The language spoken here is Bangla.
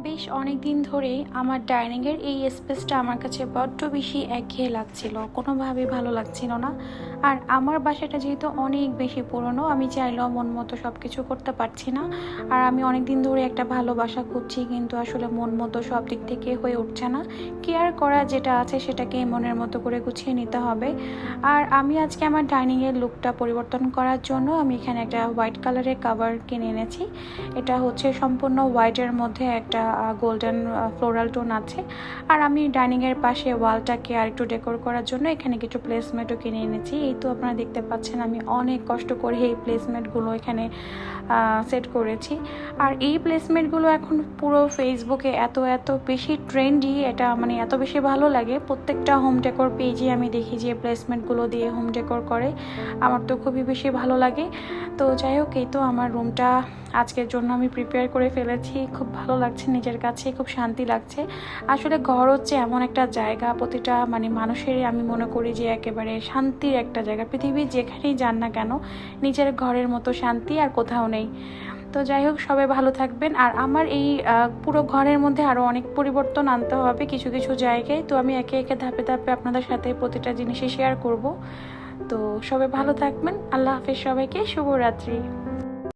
বেশ অনেকদিন ধরেই আমার ডাইনিংয়ের এই স্পেসটা আমার কাছে বড্ড বেশি একঘেয়ে লাগছিল, কোনোভাবেই ভালো লাগছিল না। আর আমার বাসাটা যেহেতু অনেক বেশি পুরনো, আমি চাইলেও মন মতো সব কিছু করতে পারছি না। আর আমি অনেক দিন ধরে একটা ভালো বাসা খুঁজছি, কিন্তু আসলে মন মতো সব দিক থেকে হয়ে উঠছে না। কেয়ার করা যেটা আছে সেটাকে মনের মতো করে গুছিয়ে নিতে হবে। আর আমি আজকে আমার ডাইনিংয়ের লুকটা পরিবর্তন করার জন্য আমি এখানে একটা হোয়াইট কালারের কাভার কিনে এনেছি। এটা হচ্ছে সম্পূর্ণ হোয়াইটের মধ্যে একটা গোল্ডেন ফ্লোরাল টোন আছে। আর আমি ডাইনিংয়ের পাশে ওয়ালটাকে আর একটু ডেকোর করার জন্য এখানে কিছু প্লেসমেটও কিনে এনেছি। এই তো আপনারা দেখতে পাচ্ছেন আমি অনেক কষ্ট করে এই প্লেসমেটগুলো এখানে সেট করেছি। আর এই প্লেসমেটগুলো এখন পুরো ফেসবুকে এত এত বেশি ট্রেন্ডি, এটা মানে এত বেশি ভালো লাগে। প্রত্যেকটা হোম ডেকোর পেজে আমি দেখি যে প্লেসমেন্টগুলো দিয়ে হোম ডেকোর করে, আমার তো খুবই বেশি ভালো লাগে। তো যাই হোক, এই তো আমার রুমটা আজকের জন্য আমি প্রিপেয়ার করে ফেলেছি। খুব ভালো লাগছে, নিজের কাছে খুব শান্তি লাগছে। আসলে ঘর হচ্ছে এমন একটা জায়গা, প্রতিটা মানে মানুষেরই আমি মনে করি যে একেবারে শান্তির একটা জায়গা। পৃথিবীর যেখানেই যান না কেন, নিজের ঘরের মতো শান্তি আর কোথাও নেই। তো যাই হোক, সবাই ভালো থাকবেন। আর আমার এই পুরো ঘরের মধ্যে আরও অনেক পরিবর্তন আনতে হবে কিছু কিছু জায়গায়। তো আমি একে একে ধাপে ধাপে আপনাদের সাথে প্রতিটা জিনিসই শেয়ার করব। তো সবাই ভালো থাকবেন। আল্লাহ হাফেজ, সবাইকে শুভরাত্রি।